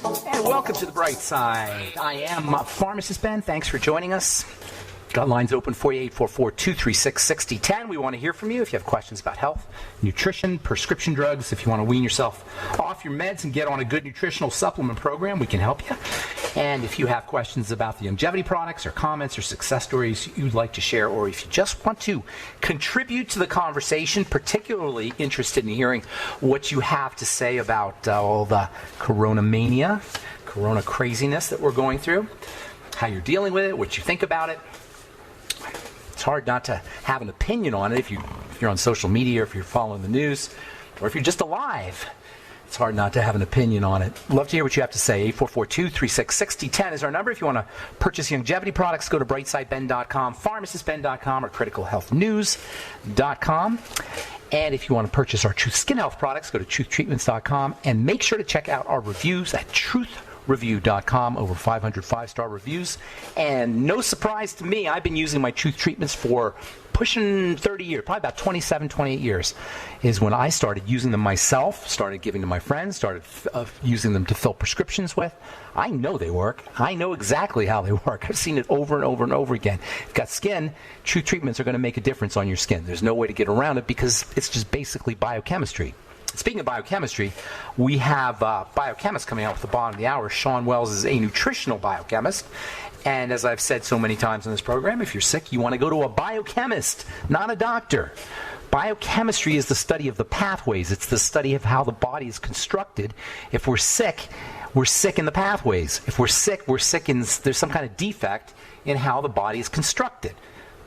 And welcome to the bright side. I am Pharmacist Ben. Thanks for joining us. Got lines open for you, 844-236-6010. We want to hear from you if you have questions about health, nutrition, prescription drugs. If you want to wean yourself off your meds and get on a good nutritional supplement program, we can help you. And if you have questions about the longevity products or comments or success stories you'd like to share, or if you just want to contribute to the conversation, particularly interested in hearing what you have to say about all the corona mania, corona craziness that we're going through, how you're dealing with it, what you think about it. It's hard not to have an opinion on it if you're on social media, or if you're following the news, or if you're just alive. It's hard not to have an opinion on it. Love to hear what you have to say. 844-236-6010 is our number. If you want to purchase longevity products, go to brightsideben.com, pharmacistben.com, or criticalhealthnews.com. And if you want to purchase our Truth Skin Health products, go to truthtreatments.com, and make sure to check out our reviews at truthreview.com. Over 500 five-star reviews. And no surprise to me, I've been using my Truth Treatments for pushing 30 years, probably about 27, 28 years, is when I started using them myself, started giving to my friends, started using them to fill prescriptions with. I know they work. I know exactly how they work. I've seen it over and over and over again. If you've got skin, Truth Treatments are going to make a difference on your skin. There's no way to get around it because it's just basically biochemistry. Speaking of biochemistry, we have biochemists coming out with the bottom of the hour. Sean Wells is a nutritional biochemist. And as I've said so many times in this program, if you're sick, you want to go to a biochemist, not a doctor. Biochemistry is the study of the pathways. It's the study of how the body is constructed. If we're sick in the pathways. If we're sick in, there's some kind of defect in how the body is constructed.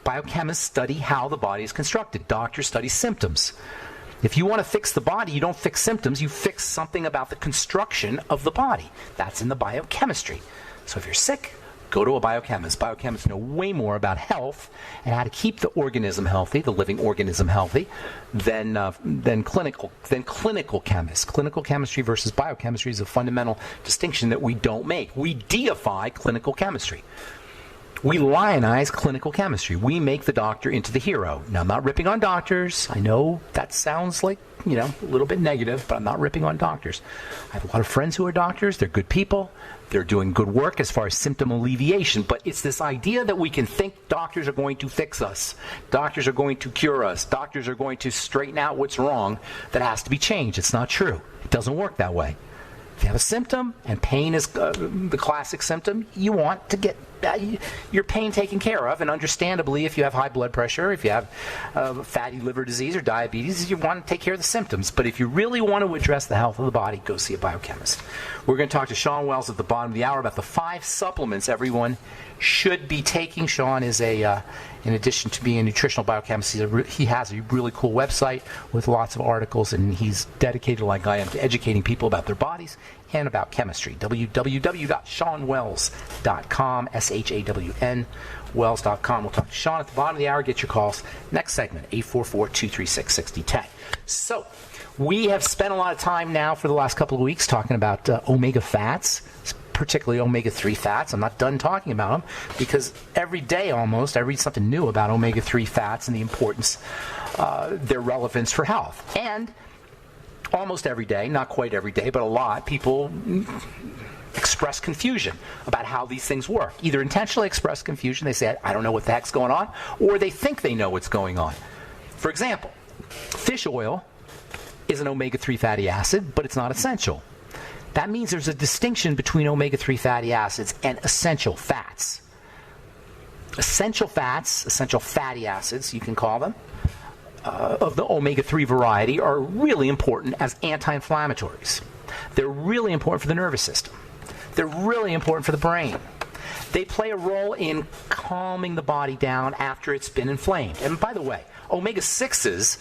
Biochemists study how the body is constructed. Doctors study symptoms. If you want to fix the body, you don't fix symptoms, you fix something about the construction of the body. That's in the biochemistry. So if you're sick, go to a biochemist. Biochemists know way more about health and how to keep the organism healthy, the living organism healthy, than clinical chemists. Clinical chemistry versus biochemistry is a fundamental distinction that we don't make. We deify clinical chemistry. We lionize clinical chemistry. We make the doctor into the hero. Now, I'm not ripping on doctors. I know that sounds like, a little bit negative, but I'm not ripping on doctors. I have a lot of friends who are doctors. They're good people. They're doing good work as far as symptom alleviation. But it's this idea that we can think doctors are going to fix us. Doctors are going to cure us. Doctors are going to straighten out what's wrong that has to be changed. It's not true. It doesn't work that way. If you have a symptom, and pain is the classic symptom, you want to get your pain taken care of. And understandably, if you have high blood pressure, if you have fatty liver disease or diabetes, you want to take care of the symptoms. But if you really want to address the health of the body, go see a biochemist. We're going to talk to Sean Wells at the bottom of the hour about the 5 supplements everyone should be taking. Sean is in addition to being a nutritional biochemist, he has a really cool website with lots of articles, and he's dedicated, like I am, to educating people about their bodies and about chemistry. www.seanwells.com, SHAWN, wells.com. We'll talk to Sean at the bottom of the hour. Get your calls. Next segment, 844-236-6010. So, we have spent a lot of time now for the last couple of weeks talking about omega fats, particularly omega-3 fats. I'm not done talking about them because every day almost I read something new about omega-3 fats and the importance, their relevance for health. And almost every day, not quite every day, but a lot, people express confusion about how these things work. Either intentionally express confusion, they say, I don't know what the heck's going on, or they think they know what's going on. For example, fish oil is an omega-3 fatty acid, but it's not essential. That means there's a distinction between omega-3 fatty acids and essential fats. Essential fats, essential fatty acids, you can call them, of the omega-3 variety are really important as anti-inflammatories. They're really important for the nervous system. They're really important for the brain. They play a role in calming the body down after it's been inflamed. And by the way, omega-6s,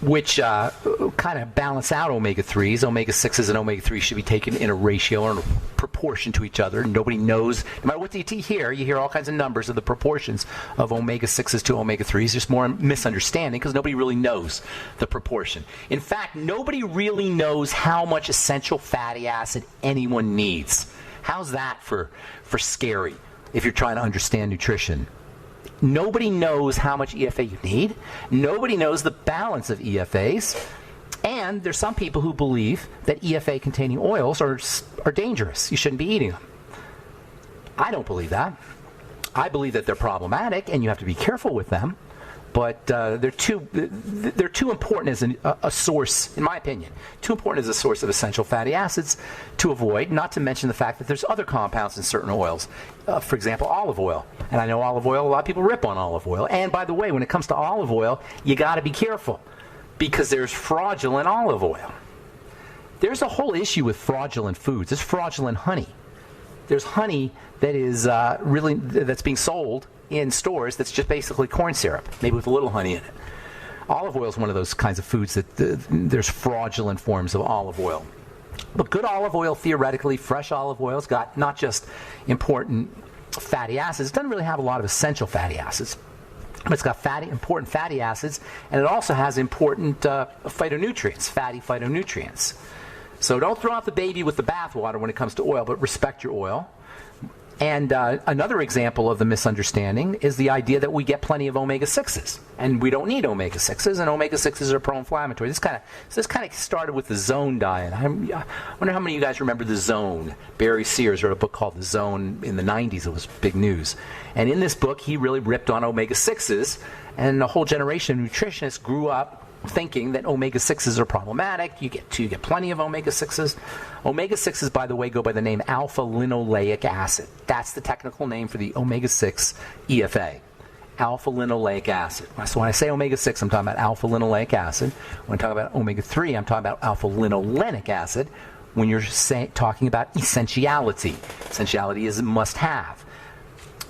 which kind of balance out omega-3s. Omega-6s and omega-3s should be taken in a ratio or in a proportion to each other. Nobody knows. No matter what you hear all kinds of numbers of the proportions of omega-6s to omega-3s. There's more misunderstanding because nobody really knows the proportion. In fact, nobody really knows how much essential fatty acid anyone needs. How's that for scary if you're trying to understand nutrition? Nobody knows how much EFA you need. Nobody knows the balance of EFAs. And And there's some people who believe that EFA-containing oils are dangerous. You shouldn't be eating them. I don't believe that. I believe that they're problematic, and you have to be careful with them. But they're too important as a source, in my opinion, too important as a source of essential fatty acids to avoid, not to mention the fact that there's other compounds in certain oils. For example, olive oil. And I know olive oil, a lot of people rip on olive oil. And by the way, when it comes to olive oil, you got to be careful because there's fraudulent olive oil. There's a whole issue with fraudulent foods. There's fraudulent honey. There's honey that is that's being sold in stores that's just basically corn syrup, maybe with a little honey in it. Olive oil is one of those kinds of foods that there's fraudulent forms of olive oil. But good olive oil, theoretically, fresh olive oil, has got not just important fatty acids. It doesn't really have a lot of essential fatty acids. But it's got important fatty acids, and it also has important phytonutrients, fatty phytonutrients. So don't throw out the baby with the bathwater when it comes to oil, but respect your oil. And another example of the misunderstanding is the idea that we get plenty of omega-6s, and we don't need omega-6s, and omega-6s are pro-inflammatory. This kind of started with the Zone diet. I wonder how many of you guys remember the Zone. Barry Sears wrote a book called The Zone in the 90s. It was big news. And in this book, he really ripped on omega-6s, and a whole generation of nutritionists grew up thinking that omega-6s are problematic. You get plenty of omega-6s. Omega-6s, by the way, go by the name alpha-linoleic acid. That's the technical name for the omega-6 EFA, alpha-linoleic acid. So when I say omega-6, I'm talking about alpha-linoleic acid. When I talk about omega-3, I'm talking about alpha-linolenic acid. When you're talking about essentiality, essentiality is a must-have.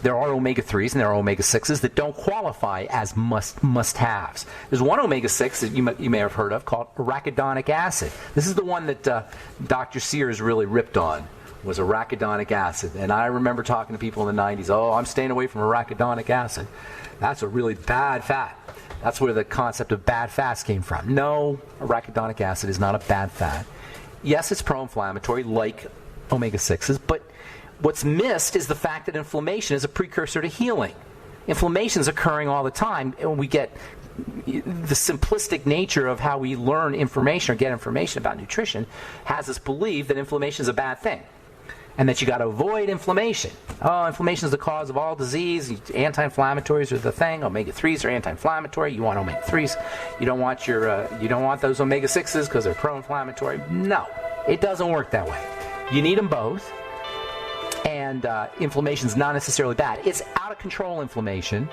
There are omega-3s and there are omega-6s that don't qualify as must-haves. There's one omega-6 that you may have heard of called arachidonic acid. This is the one that Dr. Sears really ripped on, was arachidonic acid. And I remember talking to people in the 90s, I'm staying away from arachidonic acid. That's a really bad fat. That's where the concept of bad fats came from. No, arachidonic acid is not a bad fat. Yes, it's pro-inflammatory like omega-6s, but what's missed is the fact that inflammation is a precursor to healing. Inflammation is occurring all the time, and we get the simplistic nature of how we learn information or get information about nutrition has us believe that inflammation is a bad thing and that you got to avoid inflammation. Inflammation is the cause of all disease. Anti-inflammatories are the thing. Omega-3s are anti-inflammatory. You want omega-3s. You don't want those omega-6s because they're pro-inflammatory. No, it doesn't work that way. You need them both. And inflammation is not necessarily bad. It's out of control inflammation.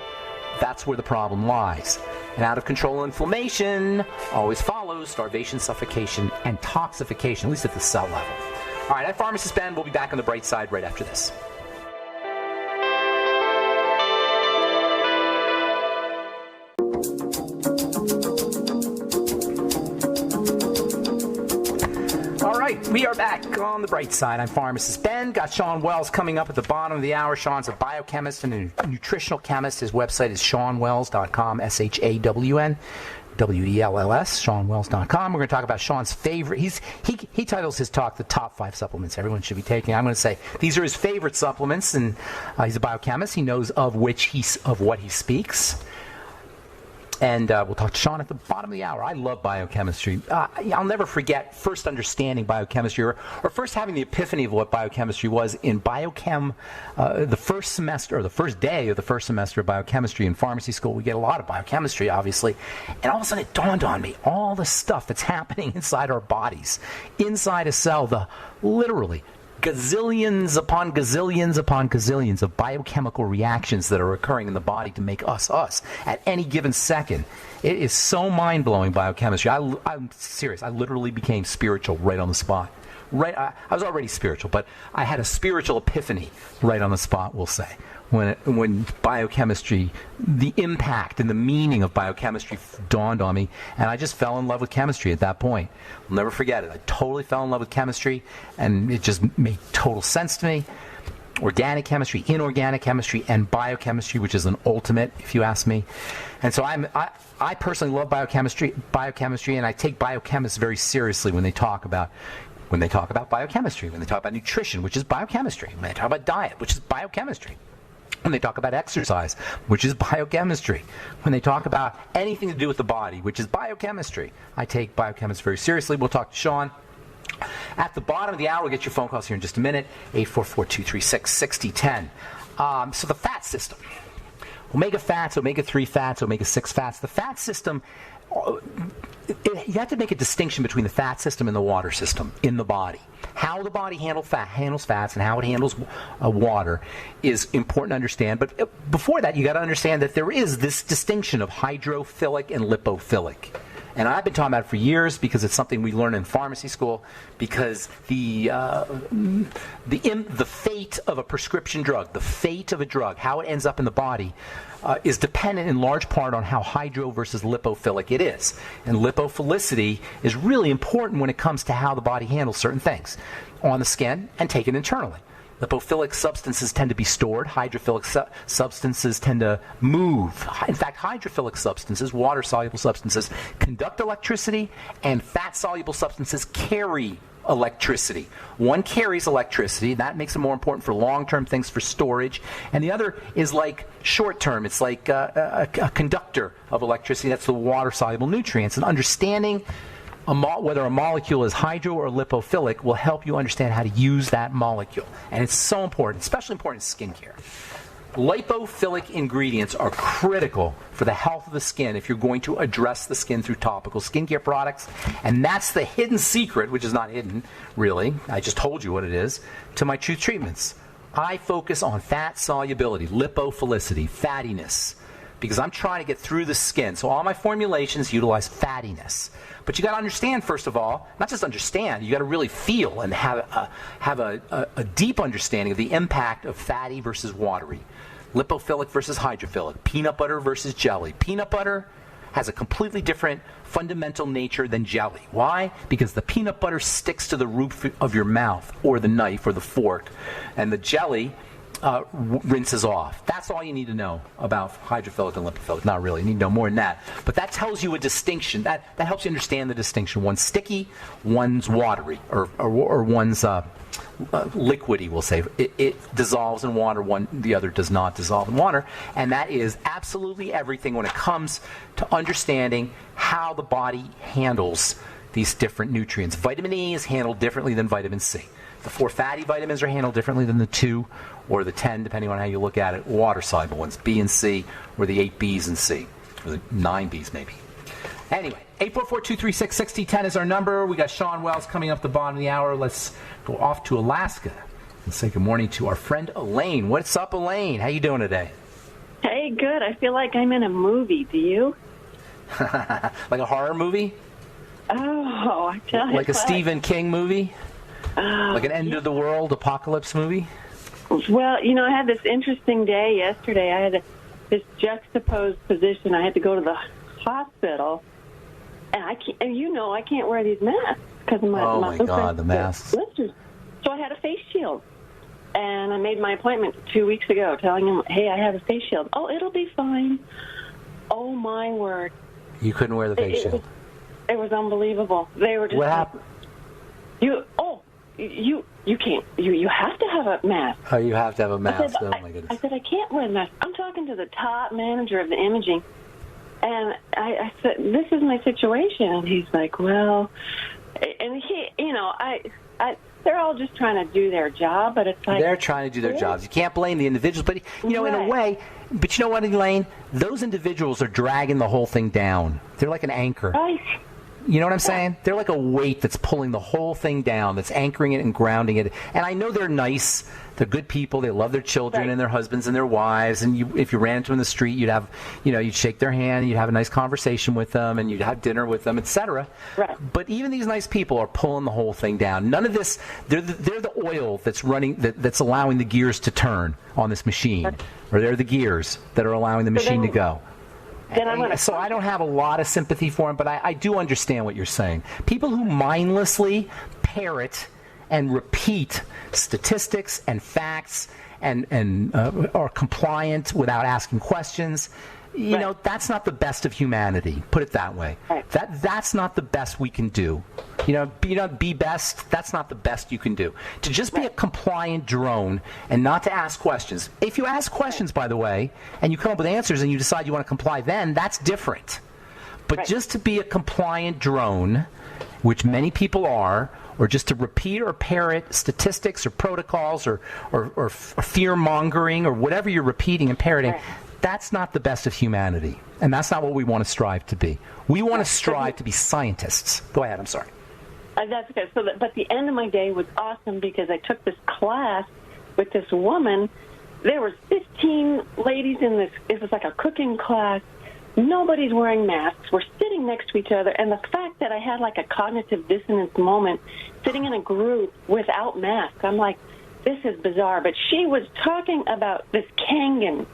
That's where the problem lies. And out of control inflammation always follows starvation, suffocation, and toxification, at least at the cell level. All right, I'm Pharmacist Ben. We'll be back on the bright side right after this. We are back on the bright side. I'm Pharmacist Ben. Got Sean Wells coming up at the bottom of the hour. Sean's a biochemist and a nutritional chemist. His website is SeanWells.com, ShawnWells, SeanWells.com. We're going to talk about Sean's favorite. He titles his talk the top 5 supplements everyone should be taking. I'm going to say these are his favorite supplements, and he's a biochemist. He knows of what he speaks. And we'll talk to Sean at the bottom of the hour. I love biochemistry. I'll never forget first understanding biochemistry or first having the epiphany of what biochemistry was in biochem, the first semester or the first day of the first semester of biochemistry in pharmacy school. We get a lot of biochemistry, obviously. And all of a sudden it dawned on me, all the stuff that's happening inside our bodies, inside a cell, the literally gazillions upon gazillions upon gazillions of biochemical reactions that are occurring in the body to make us at any given second. It is so mind-blowing, biochemistry. I'm serious. I literally became spiritual right on the spot. I was already spiritual, but I had a spiritual epiphany right on the spot, we'll say, when biochemistry, the impact and the meaning of biochemistry dawned on me, and I just fell in love with chemistry at that point. I'll never forget it. I totally fell in love with chemistry, and it just made total sense to me. Organic chemistry, inorganic chemistry, and biochemistry, which is an ultimate, if you ask me. And so I personally love biochemistry, and I take biochemists very seriously when they talk about biochemistry, when they talk about nutrition, which is biochemistry, when they talk about diet, which is biochemistry. when they talk about exercise, which is biochemistry, when they talk about anything to do with the body, which is biochemistry. I take biochemistry very seriously. We'll talk to Sean. At the bottom of the hour, we'll get your phone calls here in just a minute, 844-236-6010. So the fat system. Omega fats, omega-3 fats, omega-6 fats. The fat system, you have to make a distinction between the fat system and the water system in the body. How the body handles fats and how it handles water is important to understand. But before that, you got to understand that there is this distinction of hydrophilic and lipophilic. And I've been talking about it for years because it's something we learn in pharmacy school. Because the fate of a prescription drug, the fate of a drug, how it ends up in the body, is dependent in large part on how hydro versus lipophilic it is. And lipophilicity is really important when it comes to how the body handles certain things on the skin and taken internally. Lipophilic substances tend to be stored. Hydrophilic substances tend to move. In fact, hydrophilic substances, water-soluble substances, conduct electricity, and fat-soluble substances carry electricity. One carries electricity. That makes it more important for long-term things, for storage. And the other is like short-term. It's like a conductor of electricity. That's the water-soluble nutrients. And understanding whether a molecule is hydro or lipophilic will help you understand how to use that molecule. And it's so important, especially important in skincare. Lipophilic ingredients are critical for the health of the skin if you're going to address the skin through topical skincare products. And that's the hidden secret, which is not hidden, really. I just told you what it is, to my Truth treatments. I focus on fat solubility, lipophilicity, fattiness, because I'm trying to get through the skin. So all my formulations utilize fattiness. But you got to understand, first of all, not just understand, you got to really feel and have a deep understanding of the impact of fatty versus watery, lipophilic versus hydrophilic, peanut butter versus jelly. Peanut butter has a completely different fundamental nature than jelly. Why? Because the peanut butter sticks to the roof of your mouth or the knife or the fork, and the jelly rinses off. That's all you need to know about hydrophilic and lipophilic. Not really. You need to know more than that. But that tells you a distinction. That helps you understand the distinction. One's sticky, one's watery, or one's liquidy, we'll say. It dissolves in water, the other does not dissolve in water. And that is absolutely everything when it comes to understanding how the body handles these different nutrients. Vitamin E is handled differently than vitamin C. The 4 fatty vitamins are handled differently than the 2 or the 10, depending on how you look at it. Water-soluble ones, B and C, or the 8 Bs and C, or the 9 Bs maybe. Anyway, 844-236-6010 is our number. We got Sean Wells coming up the bottom of the hour. Let's go off to Alaska and say good morning to our friend Elaine. What's up, Elaine? How you doing today? Hey, good. I feel like I'm in a movie. Do you? Like a horror movie? Oh, I tell you. Like a Stephen King movie? Like an end of the world apocalypse movie? Well, I had this interesting day yesterday. I had this juxtaposed position. I had to go to the hospital, and I can't wear these masks because of my God, the masks. Blisters. So I had a face shield, and I made my appointment 2 weeks ago, telling him, "Hey, I have a face shield." Oh, it'll be fine. Oh my word! You couldn't wear the face shield. It was unbelievable. They were just. What happened? You can't. You have to have a mask. Oh, you have to have a mask. Oh, my goodness. I said, I can't wear a mask. I'm talking to the top manager of the imaging. And I said, this is my situation. And he's like, well, and he, they're all just trying to do their job, but it's like. They're trying to do their jobs. You can't blame the individuals, but, in a way, but you know what, Elaine? Those individuals are dragging the whole thing down. They're like an anchor. Right. You know what I'm saying? They're like a weight that's pulling the whole thing down, that's anchoring it and grounding it. And I know they're nice. They're good people. They love their children and their husbands and their wives. And if you ran into them in the street, you'd have, you'd shake their hand, you'd have a nice conversation with them, and you'd have dinner with them, etc. Right. But even these nice people are pulling the whole thing down. None of this. They're the oil that's running, that's allowing the gears to turn on this machine, or they're the gears that are allowing the machine to go. So I don't have a lot of sympathy for him, but I do understand what you're saying. People who mindlessly parrot and repeat statistics and facts and are compliant without asking questions, You know, that's not the best of humanity. Put it that way. Right. That's not the best we can do. Be best. That's not the best you can do. To just be a compliant drone and not to ask questions. If you ask questions, by the way, and you come up with answers and you decide you want to comply, then that's different. But just to be a compliant drone, which many people are, or just to repeat or parrot statistics or protocols or fear-mongering or whatever you're repeating and parroting, that's not the best of humanity. And that's not what we want to strive to be. We want to strive to be scientists. Go ahead, I'm sorry. That's okay. But the end of my day was awesome because I took this class with this woman. There were 15 ladies in this. It was like a cooking class. Nobody's wearing masks. We're sitting next to each other. And the fact that I had like a cognitive dissonance moment sitting in a group without masks, I'm like, this is bizarre. But she was talking about this Kangen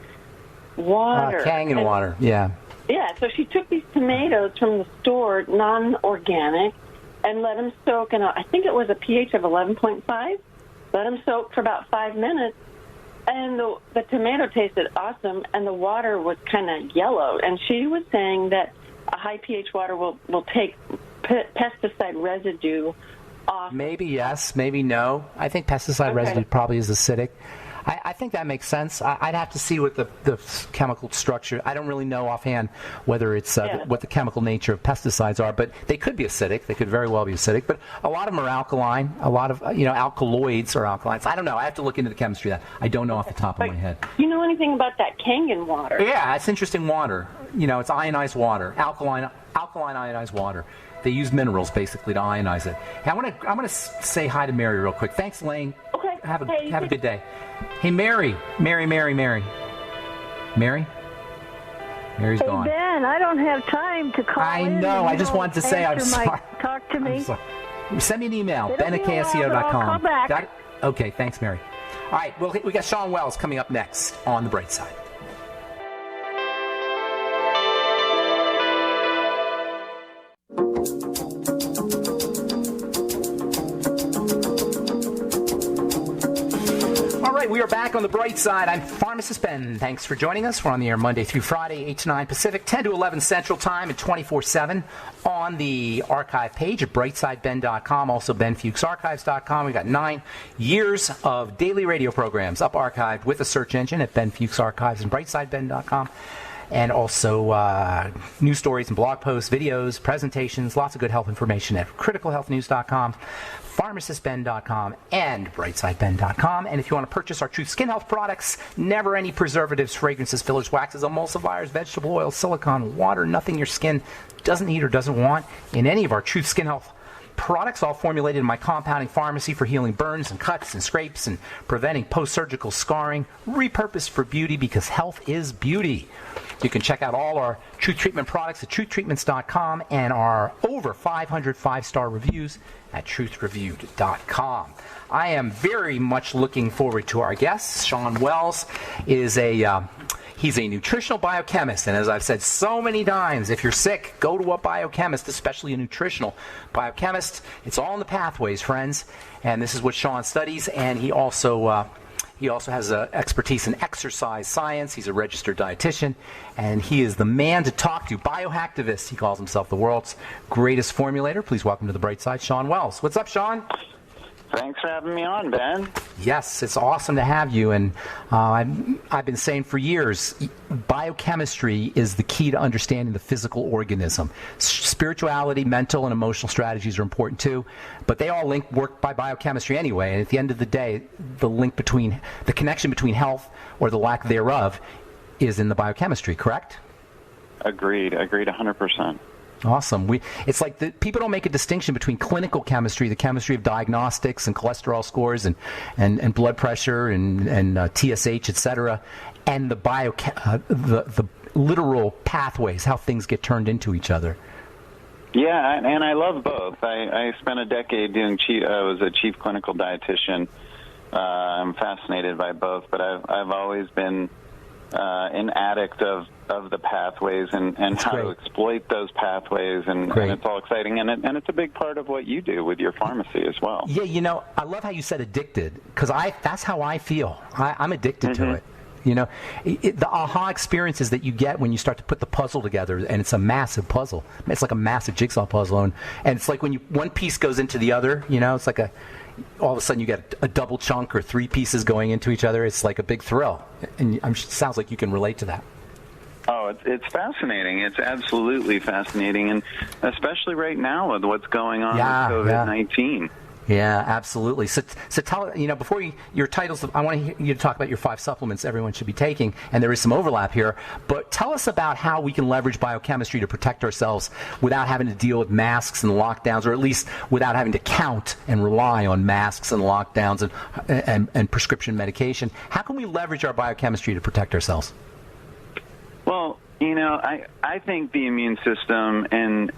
water. Kangen water, yeah. Yeah, so she took these tomatoes from the store, non-organic, and let them soak in I think it was a pH of 11.5. Let them soak for about 5 minutes. And the tomato tasted awesome, and the water was kind of yellow. And she was saying that a high pH water will take pesticide residue off. Maybe yes, maybe no. I think pesticide residue probably is acidic. I think that makes sense. I'd have to see what the chemical structure. I don't really know offhand whether it's what the chemical nature of pesticides are, but they could be acidic. They could very well be acidic. But a lot of them are alkaline. A lot of alkaloids are alkalines. I don't know. I have to look into the chemistry of that. I don't know off the top of my head. Do you know anything about that Kangen water? Yeah, it's interesting water. It's ionized water, alkaline ionized water. They use minerals basically to ionize it. Hey, I'm gonna say hi to Mary real quick. Thanks, Lane. Okay. Have a good day. Hey, Mary. Mary's gone. Hey, Ben, I don't have time to call I in. know. I just wanted to say I'm sorry. Talk to me. Send me an email, ben@ksco.com. I'll call back. Got it? Okay, thanks, Mary. All right, well, we got Sean Wells coming up next on The Bright Side. We are back on The Bright Side. I'm Pharmacist Ben. Thanks for joining us. We're on the air Monday through Friday, 8 to 9 Pacific, 10 to 11 Central Time, and 24/7 on the archive page at brightsideben.com, also benfuchsarchives.com. We've got 9 years of daily radio programs up archived with a search engine at Ben Fuchs Archives and brightsideben.com. And also news stories and blog posts, videos, presentations, lots of good health information at criticalhealthnews.com, pharmacistben.com, and brightsideben.com. And if you want to purchase our Truth Skin Health products, never any preservatives, fragrances, fillers, waxes, emulsifiers, vegetable oil, silicone, water, nothing your skin doesn't need or doesn't want in any of our Truth Skin Health products, all formulated in my compounding pharmacy for healing burns and cuts and scrapes and preventing post-surgical scarring, repurposed for beauty because health is beauty. You can check out all our Truth Treatment products at truthtreatments.com and our over 500 five-star reviews at truthreviewed.com. I am very much looking forward to our guest. Sean Wells is he's a nutritional biochemist, and as I've said so many times, if you're sick, go to a biochemist, especially a nutritional biochemist. It's all in the pathways, friends, and this is what Sean studies, and he also has expertise in exercise science. He's a registered dietitian, and he is the man to talk to. Biohacktivist, he calls himself, the world's greatest formulator. Please welcome to The Bright Side, Sean Wells. What's up, Sean? Thanks for having me on, Ben. Yes, it's awesome to have you. And I've been saying for years, biochemistry is the key to understanding the physical organism. Spirituality, mental, and emotional strategies are important too, but they all work by biochemistry anyway. And at the end of the day, the connection between health or the lack thereof is in the biochemistry, correct? Agreed 100%. Awesome. It's like people don't make a distinction between clinical chemistry, the chemistry of diagnostics and cholesterol scores and blood pressure and TSH, etc., and the literal pathways, how things get turned into each other. Yeah, and I love both. I spent a decade I was a chief clinical dietitian. I'm fascinated by both, but I've always been an addict of the pathways and how to exploit those pathways, and it's all exciting, and it's a big part of what you do with your pharmacy as well. Yeah, I love how you said addicted, because that's how I feel. I'm addicted to it. The aha experiences that you get when you start to put the puzzle together, and it's a massive puzzle. It's like a massive jigsaw puzzle, and it's like when one piece goes into the other. It's like all of a sudden you get a double chunk or 3 pieces going into each other. It's like a big thrill, and it sounds like you can relate to that. Oh, it's fascinating. It's absolutely fascinating, and especially right now with what's going on with COVID-19. Yeah, absolutely. So tell before your titles, I want you to talk about your 5 supplements everyone should be taking, and there is some overlap here. But tell us about how we can leverage biochemistry to protect ourselves without having to deal with masks and lockdowns, or at least without having to count and rely on masks and lockdowns and prescription medication. How can we leverage our biochemistry to protect ourselves? Well, I think the immune system, and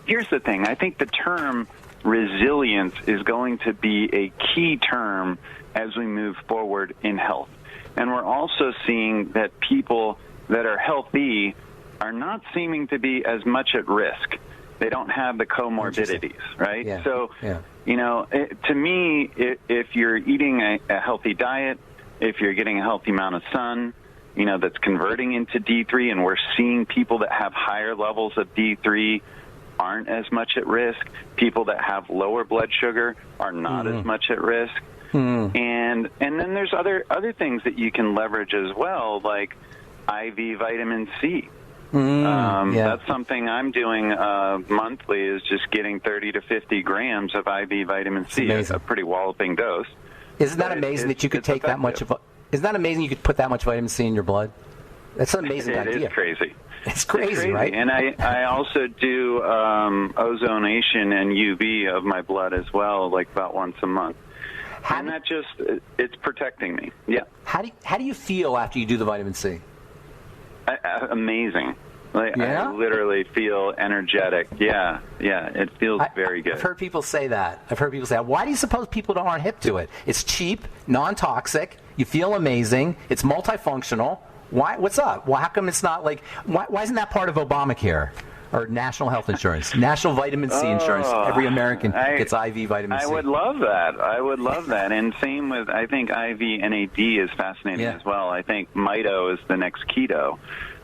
here's the thing. I think the term resilience is going to be a key term as we move forward in health. And we're also seeing that people that are healthy are not seeming to be as much at risk. They don't have the comorbidities, right? Yeah. So, to me, if you're eating a healthy diet, if you're getting a healthy amount of sun, that's converting into D3, and we're seeing people that have higher levels of D3 aren't as much at risk. People that have lower blood sugar are not as much at risk. And then there's other things that you can leverage as well, like IV vitamin C. That's something I'm doing monthly, is just getting 30 to 50 grams of IV vitamin C. It's a pretty walloping dose. Isn't that amazing that you could take that much of? Isn't that amazing you could put that much vitamin C in your blood? That's an amazing idea. It is crazy. It's crazy, right? And I also do ozonation and UV of my blood as well, like about once a month. And that it's protecting me. Yeah. How do you feel after you do the vitamin C? Amazing. I literally feel energetic. Yeah, it feels very good. I've heard people say that. Why do you suppose people aren't hip to it? It's cheap, non-toxic, you feel amazing, it's multifunctional. Why? What's up? Well, how come it's not like, why isn't that part of Obamacare or national health insurance, national vitamin C insurance? Every American gets IV vitamin C. I would love that. And same with, I think IV NAD is fascinating as well. I think mito is the next keto.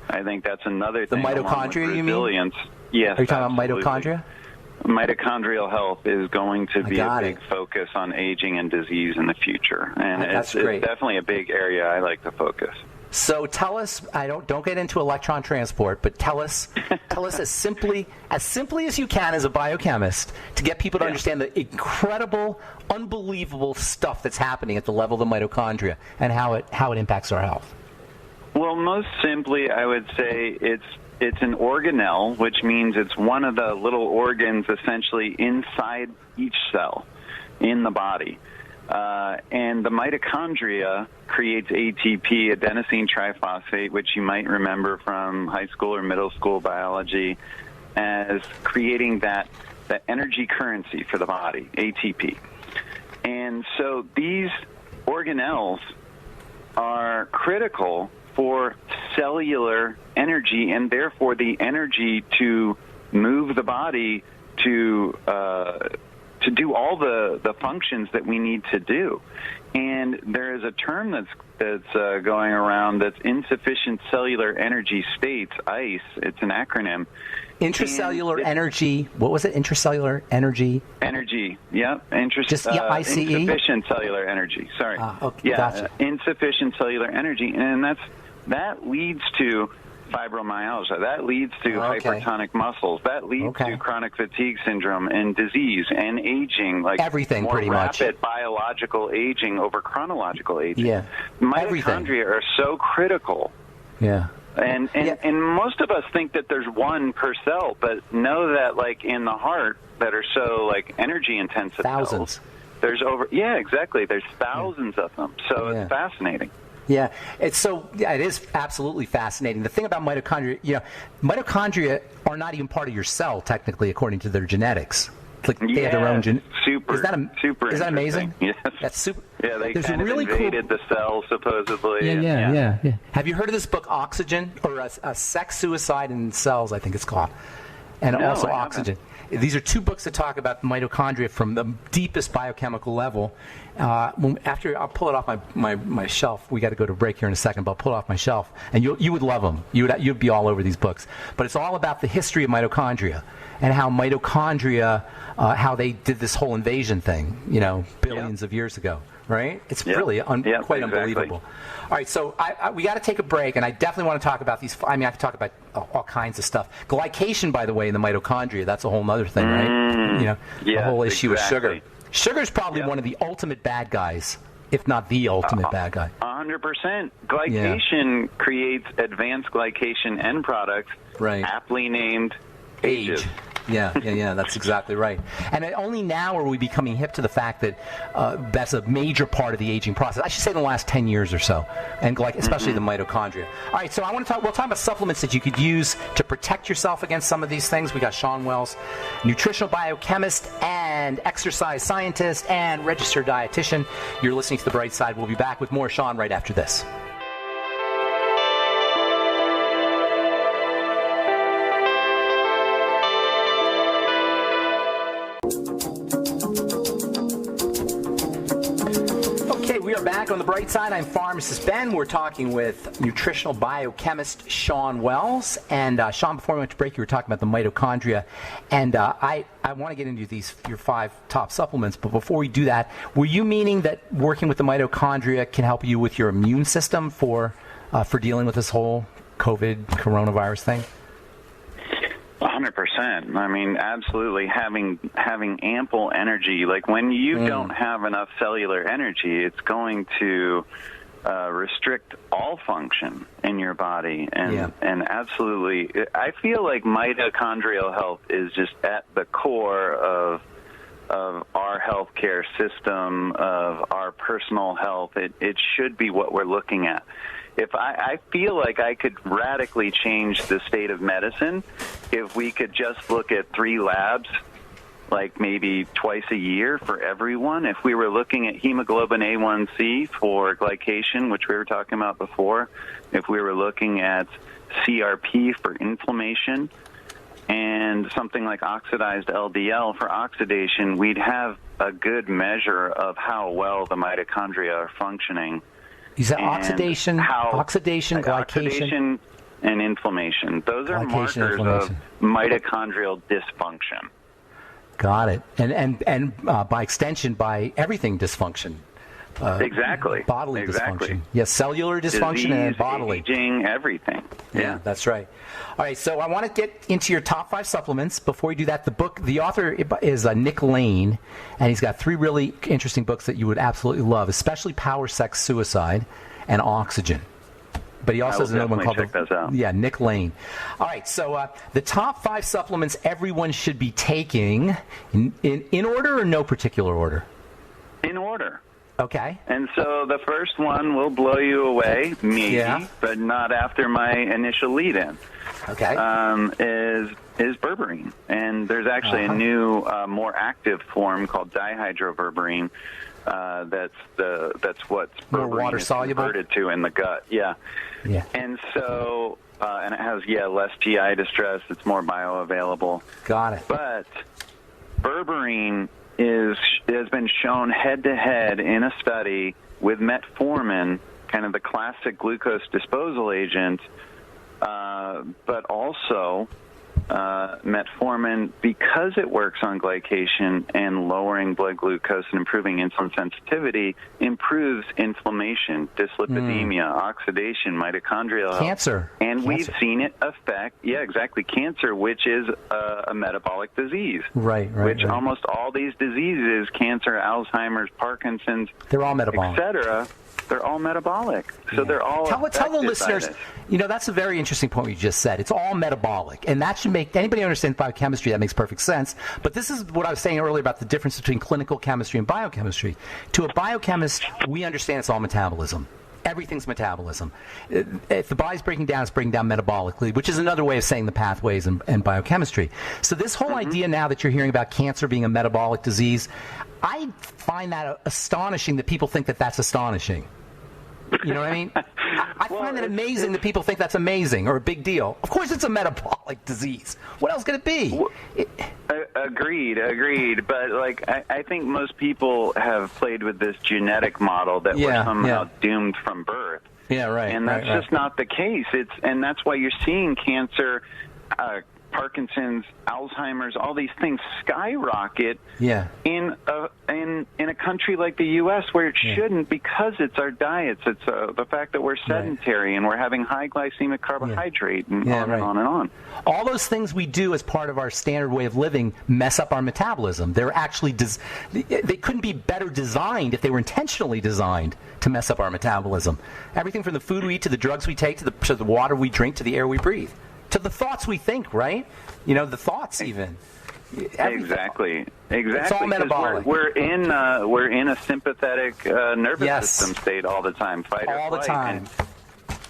I think that's another thing. The mitochondria, you mean? Yes. Are you talking about mitochondria? Mitochondrial health is going to be a big focus on aging and disease in the future. And it's definitely a big area I like to focus. So tell us, don't get into electron transport, but tell us as simply as you can as a biochemist to get people to understand the incredible, unbelievable stuff that's happening at the level of the mitochondria and how it impacts our health. Well, most simply, I would say it's an organelle, which means it's one of the little organs essentially inside each cell in the body. And the mitochondria creates ATP, adenosine triphosphate, which you might remember from high school or middle school biology, as creating that energy currency for the body, ATP. And so these organelles are critical for cellular energy, and therefore the energy to move the body to do all the functions that we need to do. And there is a term that's going around that's insufficient cellular energy states, ICE. It's an acronym. Intracellular energy. What was it? Intracellular energy. Energy. Yep. ICE. Insufficient cellular energy. Sorry. Okay, gotcha. Insufficient cellular energy, and that leads to fibromyalgia. That leads to hypertonic muscles. That leads to chronic fatigue syndrome and disease and aging, like everything, more pretty much. Rapid biological aging over chronological aging. Yeah. Mitochondria are so critical. Yeah. And most of us think that there's one per cell, but know that like in the heart that are so like energy intensive thousands. Cells, there's exactly. There's thousands of them. So it's fascinating. Yeah, it is absolutely fascinating. The thing about mitochondria, mitochondria are not even part of your cell technically, according to their genetics. Like they have their own super. Is that amazing? Yes, that's super. Yeah, they There's kind of invaded the cell supposedly. Yeah. Have you heard of this book, Oxygen, or a sex suicide in cells? I think it's called, and also Oxygen. These are two books that talk about mitochondria from the deepest biochemical level. After I'll pull it off my shelf. We got to go to break here in a second, but I'll pull it off my shelf, and you would love them. You'd be all over these books. But it's all about the history of mitochondria and how mitochondria, how they did this whole invasion thing, billions of years ago. Right? It's really quite unbelievable. All right, so we got to take a break, and I definitely want to talk about these. I could talk about all kinds of stuff. Glycation, by the way, in the mitochondria, that's a whole other thing, right? The whole issue with sugar. Sugar is probably one of the ultimate bad guys, if not the ultimate bad guy. 100%. Glycation creates advanced glycation end products, aptly named AGEs. Yeah, that's exactly right. And only now are we becoming hip to the fact that that's a major part of the aging process. I should say in the last 10 years or so, and especially the mitochondria. All right, so we'll talk about supplements that you could use to protect yourself against some of these things. We got Sean Wells, nutritional biochemist and exercise scientist and registered dietitian. You're listening to The Bright Side. We'll be back with more Sean right after this. We are back on The Bright Side. I'm Pharmacist Ben. We're talking with nutritional biochemist Sean Wells. And Sean, before we went to break, you were talking about the mitochondria. And I want to get into your 5 top supplements. But before we do that, were you meaning that working with the mitochondria can help you with your immune system for dealing with this whole coronavirus thing? 100%. I mean, absolutely. Having ample energy, like when you don't have enough cellular energy, it's going to restrict all function in your body. And absolutely, I feel like mitochondrial health is just at the core of our healthcare system, of our personal health. It should be what we're looking at. If I feel like I could radically change the state of medicine if we could just look at 3 labs, like maybe twice a year for everyone. If we were looking at hemoglobin A1C for glycation, which we were talking about before, if we were looking at CRP for inflammation, and something like oxidized LDL for oxidation, we'd have a good measure of how well the mitochondria are functioning. You said oxidation, glycation? Oxidation and inflammation. Those are markers of mitochondrial dysfunction. Got it. And by extension, by everything dysfunction. Exactly. Bodily dysfunction. Yes, cellular dysfunction. Disease, and bodily. Aging, everything. Yeah, that's right. All right, so I want to get into your top 5 supplements. Before we do that, the author is Nick Lane, and he's got 3 really interesting books that you would absolutely love, especially Power, Sex, Suicide, and Oxygen. But he also has another one called Nick Lane. All right, so the top 5 supplements everyone should be taking in order or no particular order? In order. Okay. And so the first one will blow you away, maybe, but not after my initial lead-in. Okay. Is berberine, and there's actually a new, more active form called dihydroberberine. That's what more water soluble converted to in the gut. Yeah. And so, and it has less GI distress. It's more bioavailable. Got it. But berberine has been shown head-to-head in a study with metformin, kind of the classic glucose disposal agent, but also metformin, because it works on glycation and lowering blood glucose and improving insulin sensitivity, improves inflammation, dyslipidemia, oxidation, mitochondrial cancer. Health. And we've seen it affect, cancer, which is a metabolic disease. Right. Which almost all these diseases, cancer, Alzheimer's, Parkinson's, they're all metabolic, etc., they're all metabolic. So they're all tell the listeners, that's a very interesting point you just said. It's all metabolic. And that should make anybody who understands biochemistry, that makes perfect sense. But this is what I was saying earlier about the difference between clinical chemistry and biochemistry. To a biochemist, we understand it's all metabolism. Everything's metabolism. If the body's breaking down, it's breaking down metabolically, which is another way of saying the pathways and biochemistry. So this whole idea now that you're hearing about cancer being a metabolic disease, I find that astonishing that people think that that's astonishing. You know what I mean? I find that amazing that people think that's amazing or a big deal. Of course it's a metabolic disease. What else could it be? Agreed. But I think most people have played with this genetic model that we're somehow doomed from birth. Yeah, right. And that's just not the case. And that's why you're seeing cancer, Parkinson's, Alzheimer's, all these things skyrocket in a country like the U.S. where it shouldn't, because it's our diets. It's the fact that we're sedentary and we're having high glycemic carbohydrate and on and on and on. All those things we do as part of our standard way of living mess up our metabolism. They're actually they couldn't be better designed if they were intentionally designed to mess up our metabolism. Everything from the food we eat to the drugs we take to the water we drink to the air we breathe. To the thoughts we think, right? You know, the thoughts even. Exactly. It's all metabolic. We're in a sympathetic nervous system state all the time, fight or flight. All the time.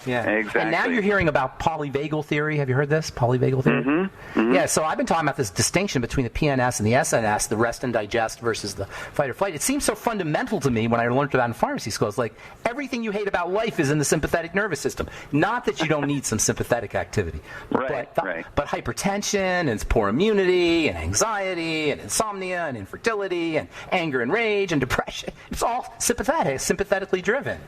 Yeah, exactly. And now you're hearing about polyvagal theory. Have you heard this? Polyvagal theory? Mm-hmm. Yeah, so I've been talking about this distinction between the PNS and the SNS, the rest and digest versus the fight or flight. It seems so fundamental to me when I learned about it in pharmacy school. It's like everything you hate about life is in the sympathetic nervous system. Not that you don't need some sympathetic activity. But hypertension and poor immunity and anxiety and insomnia and infertility and anger and rage and depression, it's all sympathetically driven.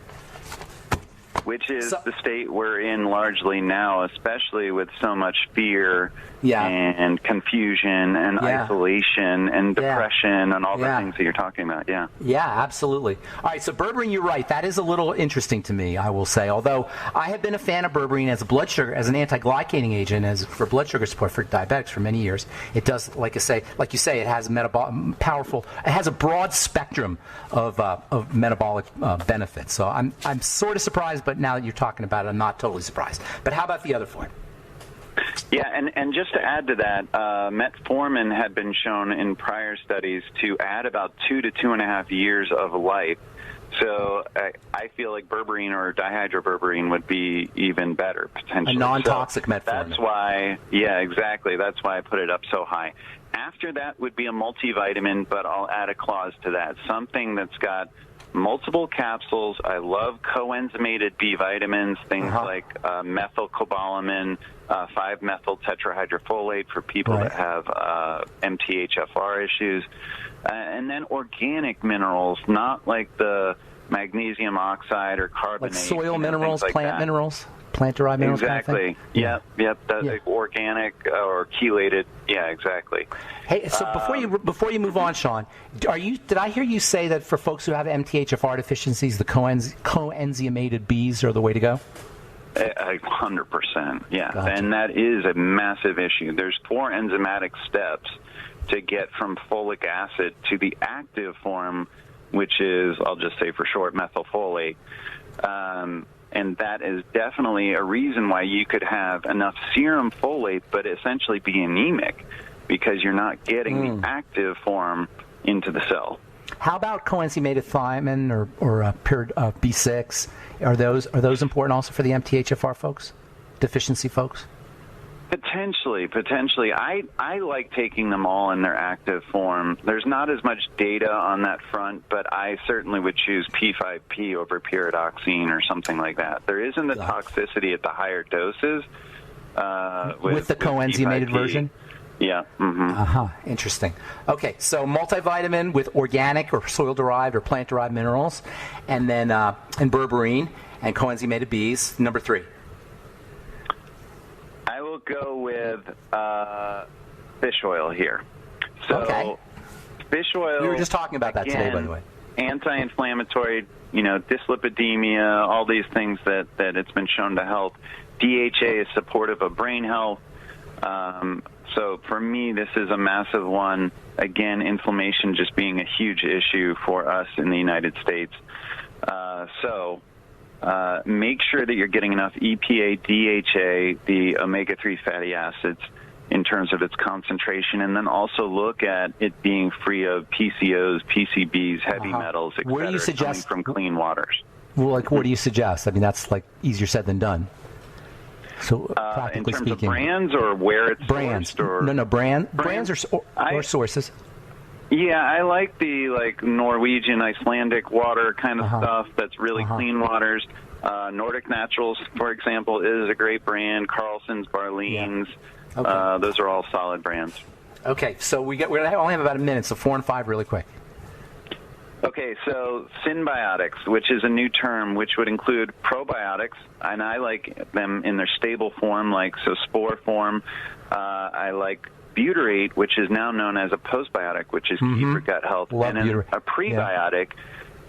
Which is the state we're in largely now, especially with so much fear and confusion and isolation and depression and all the things that you're talking about. Yeah. Yeah, absolutely. All right, so berberine, you're right. That is a little interesting to me, I will say. Although I have been a fan of berberine as as an anti-glycating agent, for blood sugar support for diabetics for many years. It does, like you say, it has it has a broad spectrum of metabolic benefits. So I'm sort of surprised, but now that you're talking about it, I'm not totally surprised. But how about the other form? Yeah, and just to add to that, metformin had been shown in prior studies to add about 2 to 2.5 years of life. So I feel like berberine or dihydroberberine would be even better, potentially. A non-toxic metformin. That's why, exactly. That's why I put it up so high. After that would be a multivitamin, but I'll add a clause to that. Something that's got multiple capsules. I love coenzymated B vitamins, things like methylcobalamin, 5-methyl tetrahydrofolate for people that have MTHFR issues, and then organic minerals, not like the magnesium oxide or carbonate. Like soil minerals, plant minerals, plant-derived minerals. Exactly. Kind of Yep. Like organic or chelated. Yeah, exactly. Hey, so before you move on, Sean, did I hear you say that for folks who have MTHFR deficiencies, the coenzymated Bs are the way to go? 100%. Yeah, Gotcha. And that is a massive issue. There's 4 enzymatic steps to get from folic acid to the active form, which is, I'll just say for short, methylfolate. And that is definitely a reason why you could have enough serum folate but essentially be anemic, because you're not getting the active form into the cell. How about coenzymated thiamine or B6? Are those important also for the MTHFR folks, deficiency folks? Potentially. I like taking them all in their active form. There's not as much data on that front, but I certainly would choose P5P over pyridoxine or something like that. There isn't the toxicity at the higher doses. With the coenzymated version? Yeah. Mm-hmm. Interesting. Okay, so multivitamin with organic or soil-derived or plant-derived minerals, and then and berberine and coenzymated Bs. Number 3. I will go with fish oil here. So fish oil. We were just talking about that today, by the way. Anti-inflammatory, dyslipidemia, all these things that it's been shown to help. DHA is supportive of brain health. So for me, this is a massive one. Again, inflammation just being a huge issue for us in the United States. Make sure that you're getting enough EPA, DHA, the omega-3 fatty acids, in terms of its concentration, and then also look at it being free of PCOs, PCBs, heavy metals, etc. Where do you suggest coming from clean waters? Well, what do you suggest? I mean, that's like easier said than done. So practically in terms speaking, of brands or where it's brands sourced, or brands or sources. Yeah, I like the Norwegian, Icelandic water kind of stuff. That's really clean waters. Nordic Naturals, for example, is a great brand. Carlson's, Barleans, those are all solid brands. Okay, so we only have about a minute, so 4 and 5 really quick. Okay, so symbiotics, which is a new term, which would include probiotics, and I like them in their stable form, spore form. I like butyrate, which is now known as a postbiotic, which is key for gut health. Love and then butyrate. A prebiotic,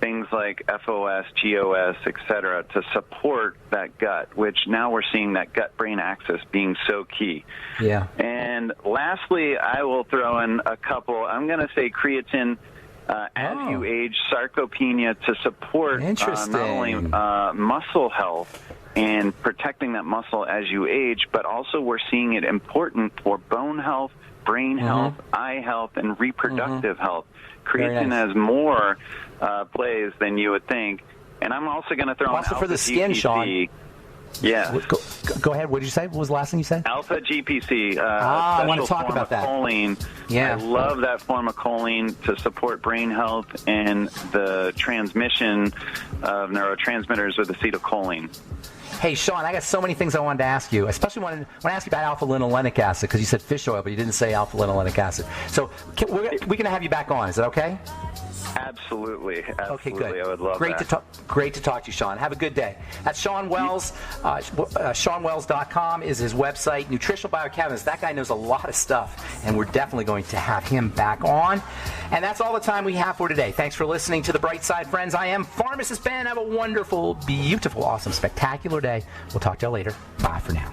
things like FOS, GOS, etc., to support that gut, which now we're seeing that gut-brain axis being so key. Yeah. And lastly, I will throw in a couple. I'm going to say creatine as you age, sarcopenia, to support not only muscle health and protecting that muscle as you age, but also we're seeing it important for bone health, brain health, eye health, and reproductive health. Creatine has more plays than you would think. And I'm also going to throw in also for the skin, GPC. Sean. Yeah. Go ahead. What did you say? What was the last thing you said? Alpha GPC. I want to talk about that. Choline. Yeah. I love that form of choline to support brain health and the transmission of neurotransmitters with acetylcholine. Hey, Sean, I got so many things I wanted to ask you, especially when I asked you about alpha-linolenic acid, because you said fish oil, but you didn't say alpha-linolenic acid. So we're going to have you back on. Is that okay? Absolutely. Okay, good. I would love that. Great to talk to you, Sean. Have a good day. That's Sean Wells. SeanWells.com is his website. Nutritional biochemist. That guy knows a lot of stuff, and we're definitely going to have him back on. And that's all the time we have for today. Thanks for listening to The Bright Side, friends. I am Pharmacist Ben. Have a wonderful, beautiful, awesome, spectacular day. We'll talk to you later. Bye for now.